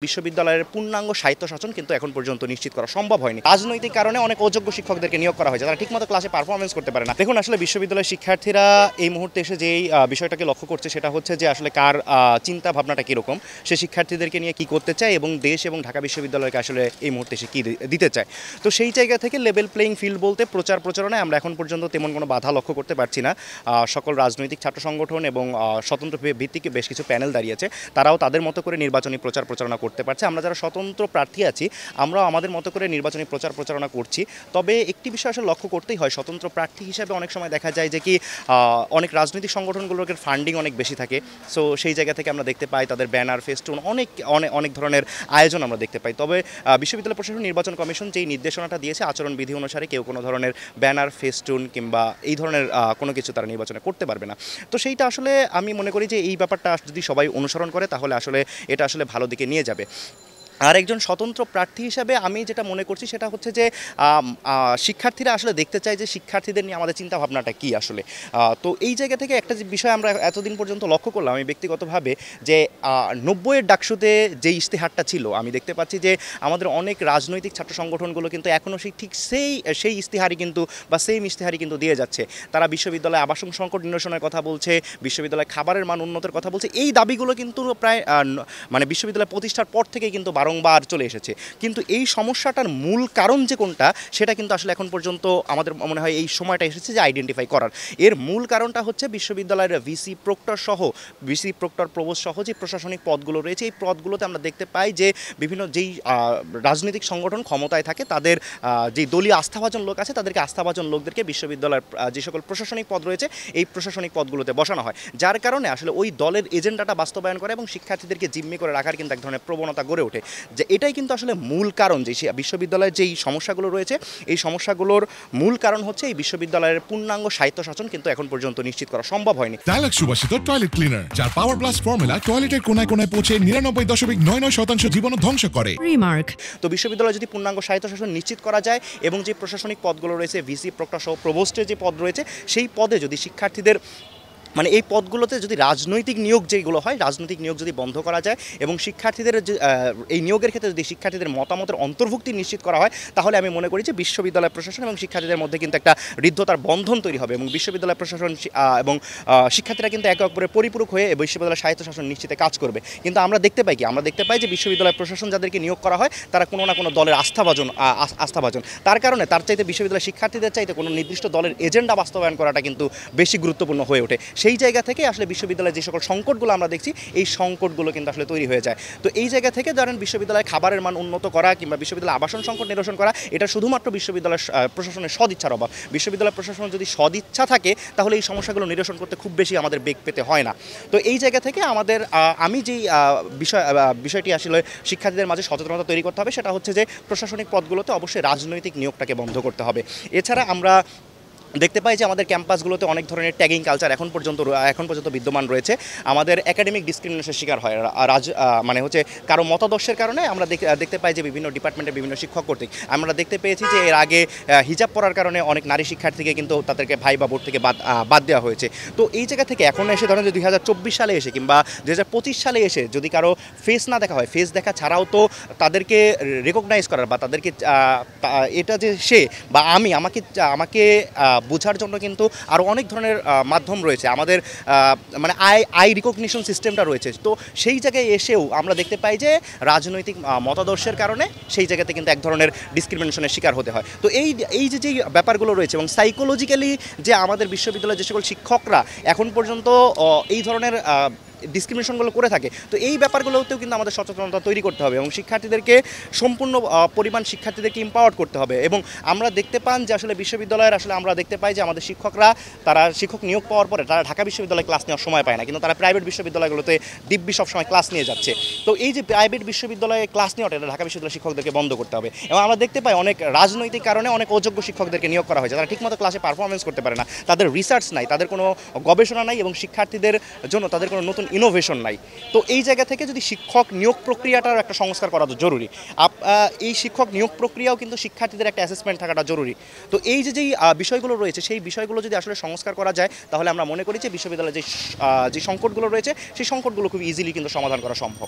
বিশ্ববিদ্যালয়ের পূর্ণাঙ্গ স্বায়ত্তশাসন কিন্তু এখন পর্যন্ত নিশ্চিত করা সম্ভব হয়নি। রাজনৈতিক কারণে অনেক অযোগ্য শিক্ষকদেরকে নিয়োগ করা হয়েছে, তারা ঠিকমতো ক্লাসে পারফরমেন্স করতে পারে না। দেখুন, আসলে বিশ্ববিদ্যালয়ের শিক্ষার্থীরা এই মুহূর্তে এসে যেই বিষয়টাকে লক্ষ্য করছে সেটা হচ্ছে যে আসলে কার চিন্তা ভাবনাটা কীরকম, সে শিক্ষার্থীদেরকে নিয়ে কী করতে চায় এবং দেশ এবং ঢাকা বিশ্ববিদ্যালয়কে আসলে এই মুহূর্তে সে কী দিতে চায়। তো সেই জায়গা থেকে লেভেল প্লেইং ফিল্ড বলতে প্রচারণায় আমরা এখন পর্যন্ত তেমন কোনো বাধা লক্ষ্য করতে পারছি না। সকল রাজনৈতিক ছাত্র সংগঠন এবং স্বতন্ত্র ভিত্তিক বেশ কিছু প্যানেল দাঁড়িয়েছে, তারাও তাদের মতো করে নির্বাচনী প্রচারণা করতে পারছে। আমরা যারা স্বতন্ত্র প্রার্থী আছি, আমরাও আমাদের মতো করে নির্বাচনী প্রচারণা করছি। তবে একটি বিষয় আসলে লক্ষ্য করতেই হয়, স্বতন্ত্র প্রার্থী হিসাবে অনেক সময় দেখা যায় যে কি অনেক রাজনৈতিক সংগঠনগুলোর ফান্ডিং অনেক বেশি থাকে। সো সেই জায়গা থেকে আমরা দেখতে পাই তাদের ব্যানার, ফেস্টুন, অনেক ধরনের আয়োজন আমরা দেখতে পাই। তবে বিশ্ববিদ্যালয় প্রশাসন নির্বাচন কমিশন যেই নির্দেশনাটা দিয়েছে আচরণবিধি অনুসারে কেউ কোনো ধরনের ব্যানার, ফেস্টুন কিংবা এই ধরনের কোনো কিছু তারা নির্বাচনে করতে পারবে না। তো সেইটা আসলে আমি মনে করি যে এই ব্যাপারটা যদি সবাই অনুসরণ করে তাহলে আসলে এটা আসলে ভালো দিকে নিয়ে যাবে। আর একজন স্বতন্ত্র প্রার্থী হিসাবে আমি যেটা মনে করছি সেটা হচ্ছে যে শিক্ষার্থীরা আসলে দেখতে চায় যে শিক্ষার্থীদের নিয়ে আমাদের চিন্তাভাবনাটা কী আসলে। তো এই জায়গা থেকে একটা যে বিষয় আমরা এতদিন পর্যন্ত লক্ষ্য করলাম আমি ব্যক্তিগতভাবে, যে 90-এর ডাকসুতে যে ইশতেহারটা ছিল, আমি দেখতে পাচ্ছি যে আমাদের অনেক রাজনৈতিক ছাত্র সংগঠনগুলো কিন্তু এখনও সেই ইশতেহারই কিন্তু বা সেম ইশতেহারই কিন্তু দিয়ে যাচ্ছে। তারা বিশ্ববিদ্যালয়ে আবাসন সংকট নিরসনের কথা বলছে, বিশ্ববিদ্যালয়ে খাবারের মান উন্নতের কথা বলছে। এই দাবিগুলো কিন্তু প্রায় মানে বিশ্ববিদ্যালয় প্রতিষ্ঠার পর থেকেই কিন্তু বারংবার চলে এসেছে। কিন্তু এই সমস্যাটার মূল কারণ যে কোনটা সেটা কিন্তু আসলে এখন পর্যন্ত আমাদের মনে হয় এই সময়টা এসেছে যে আইডেন্টিফাই করার। এর মূল কারণটা হচ্ছে বিশ্ববিদ্যালয়ের ভিসি প্রক্টর প্রভোস্ট সহ যে প্রশাসনিক পদগুলো রয়েছে, এই পদগুলোতে আমরা দেখতে পাই যে বিভিন্ন যেই রাজনৈতিক সংগঠন ক্ষমতায় থাকে তাদের যে দলীয় আস্থাভাজন লোক আছে, তাদেরকে আস্থাভাজন লোকদেরকে বিশ্ববিদ্যালয়ের যে সকল প্রশাসনিক পদ রয়েছে এই প্রশাসনিক পদগুলোতে বসানো হয়, যার কারণে আসলে ওই দলের এজেন্ডাটা বাস্তবায়ন করে এবং শিক্ষার্থীদেরকে জিম্মি করে রাখার কিন্তু এক ধরনের প্রবণতা গড়ে ওঠে। যে এটাই কিন্তু আসলে মূল কারণ, যে বিশ্ববিদ্যালয়ের যেই সমস্যাগুলো রয়েছে এই সমস্যাগুলোর মূল কারণ হচ্ছে এই বিশ্ববিদ্যালয়ের পূর্ণাঙ্গ স্বায়ত্তশাসন কিন্তু এখন পর্যন্ত নিশ্চিত করা সম্ভব হয়নি। ডায়ালগ সুবাসিত টয়লেট ক্লিনার, যার পাওয়ার প্লাস ফর্মুলা টয়লেটের কোনায় কোনায় পৌঁছে 99.99% জীবন ধ্বংস করে। রিমার্ক। তো বিশ্ববিদ্যালয়ে যদি পূর্ণাঙ্গ স্বায়ত্তশাসন নিশ্চিত করা যায় এবং যে প্রশাসনিক পদগুলো রয়েছে, ভিসি প্রক্টর সহ প্রভোস্টের যে পদ রয়েছে, সেই পদে যদি শিক্ষার্থীদের মানে এই পদগুলোতে যদি রাজনৈতিক নিয়োগ যেগুলো হয়, রাজনৈতিক নিয়োগ যদি বন্ধ করা যায় এবং শিক্ষার্থীদের এই নিয়োগের ক্ষেত্রে যদি শিক্ষার্থীদের মতামতের অন্তর্ভুক্তি নিশ্চিত করা হয়, তাহলে আমি মনে করি যে বিশ্ববিদ্যালয় প্রশাসন এবং শিক্ষার্থীদের মধ্যে কিন্তু একটা হৃদ্যতার বন্ধন তৈরি হবে এবং বিশ্ববিদ্যালয় প্রশাসন এবং শিক্ষার্থীরা কিন্তু একে অপরের পরিপূরক হয়ে বিশ্ববিদ্যালয়ের স্বায়ত্তশাসন নিশ্চিতে কাজ করবে। কিন্তু আমরা দেখতে পাই যে বিশ্ববিদ্যালয় প্রশাসন যাদেরকে নিয়োগ করা হয় তারা কোনো না কোনো দলের আস্থাভাজন, তার কারণে তার চাইতে বিশ্ববিদ্যালয় শিক্ষার্থীদের চাইতে কোনো নির্দিষ্ট দলের এজেন্ডা বাস্তবায়ন করাটা কিন্তু বেশি গুরুত্বপূর্ণ হয়ে ওঠে। সেই জায়গা থেকে আসলে বিশ্ববিদ্যালয়ের যে সকল সংকটগুলো আমরা দেখছি এই সংকটগুলো কিন্তু আসলে তৈরি হয়ে যায়। তো এই জায়গা থেকে ধরেন বিশ্ববিদ্যালয়ের খাবারের মান উন্নত করা কিংবা বিশ্ববিদ্যালয় আবাসন সংকট নিরসন করা, এটা শুধুমাত্র বিশ্ববিদ্যালয় প্রশাসনের সদিচ্ছার অভাব। বিশ্ববিদ্যালয় প্রশাসন যদি সদিচ্ছা থাকে তাহলে এই সমস্যাগুলো নিরসন করতে খুব বেশি আমাদের বেগ পেতে হয় না। তো এই জায়গা থেকে আমি যেই বিষয়টি আসলে শিক্ষার্থীদের মাঝে সচেতনতা তৈরি করতে হবে সেটা হচ্ছে যে প্রশাসনিক পদগুলোতে অবশ্যই রাজনৈতিক নিয়োগটাকে বন্ধ করতে হবে। এছাড়া আমরা দেখতে পাই যে আমাদের ক্যাম্পাসগুলোতে অনেক ধরনের ট্যাগিং কালচার এখন পর্যন্ত বিদ্যমান রয়েছে। আমাদের একাডেমিক ডিসক্রিমিনেশনের শিকার হয় মানে হচ্ছে কারো মতাদর্শের কারণে। আমরা দেখতে পাই যে বিভিন্ন ডিপার্টমেন্টের বিভিন্ন শিক্ষক কর্তৃক আমরা দেখতে পেয়েছি যে এর আগে হিজাব পরার কারণে অনেক নারী শিক্ষার্থীকে কিন্তু তাদেরকে ভাই বা বোর্ড থেকে বাদ দেওয়া হয়েছে। তো এই জায়গা থেকে এখন এসে ধরেন যে 2024 সালে এসে কিংবা 2025 সালে এসে যদি কারো ফেস না দেখা হয়, ফেস দেখা ছাড়াও তো তাদেরকে রেকগনাইজ করার বা তাদেরকে এটা যে সে বা আমাকে বোঝার জন্য কিন্তু আরও অনেক ধরনের মাধ্যম রয়েছে। আমাদের মানে আই রিকগনিশন সিস্টেমটা রয়েছে। তো সেই জায়গায় এসেও আমরা দেখতে পাই যে রাজনৈতিক মতাদর্শের কারণে সেই জায়গাতে কিন্তু এক ধরনের ডিসক্রিমিনেশনের শিকার হতে হয়। তো এই যেই ব্যাপারগুলো রয়েছে এবং সাইকোলজিক্যালি যে আমাদের বিশ্ববিদ্যালয়ের যে সকল শিক্ষকরা এখন পর্যন্ত এই ধরনের ডিসক্রিমিনেশনগুলো করে থাকে, তো এই ব্যাপারগুলোতেও কিন্তু আমাদের সচেতনতা তৈরি করতে হবে এবং শিক্ষার্থীদেরকে সম্পূর্ণ পরিমাণ শিক্ষার্থীদেরকে এম্পাওয়ার করতে হবে। এবং আমরা দেখতে পান যে আসলে বিশ্ববিদ্যালয়ের আমরা দেখতে পাই যে আমাদের শিক্ষকরা তারা শিক্ষক নিয়োগ পাওয়ার পরে তারা ঢাকা বিশ্ববিদ্যালয়ে ক্লাস নেওয়ার সময় পায় না, কিন্তু তারা প্রাইভেট বিশ্ববিদ্যালয়গুলোতে দিব্যি সবসময় ক্লাস নিয়ে যাচ্ছে। তো এই যে প্রাইভেট বিশ্ববিদ্যালয়ে ক্লাস নেওয়াটা এটা ঢাকা বিশ্ববিদ্যালয়ের শিক্ষকদেরকে বন্ধ করতে হবে। এবং আমরা দেখতে পাই অনেক রাজনৈতিক কারণে অনেক অযোগ্য শিক্ষকদেরকে নিয়োগ করা হয়েছে, তারা ঠিকমতো ক্লাসে পারফরমেন্স করতে পারে না, তাদের রিসার্চ নাই, তাদের কোনো গবেষণা নাই এবং শিক্ষার্থীদের জন্য তাদের কোনো নতুন ইনোভেশন নাই। তো এই জায়গা থেকে যদি শিক্ষক নিয়োগ প্রক্রিয়াটার একটা সংস্কার করা জরুরি। এই শিক্ষক নিয়োগ প্রক্রিয়াও কিন্তু শিক্ষার্থীদের একটা অ্যাসেসমেন্ট থাকাটা জরুরি। তো এই যেই বিষয়গুলো রয়েছে সেই বিষয়গুলো যদি আসলে সংস্কার করা যায় তাহলে আমরা মনে করি যে বিশ্ববিদ্যালয়ে যে সংকটগুলো রয়েছে সেই সংকটগুলো খুব ইজিলি কিন্তু সমাধান করা সম্ভব।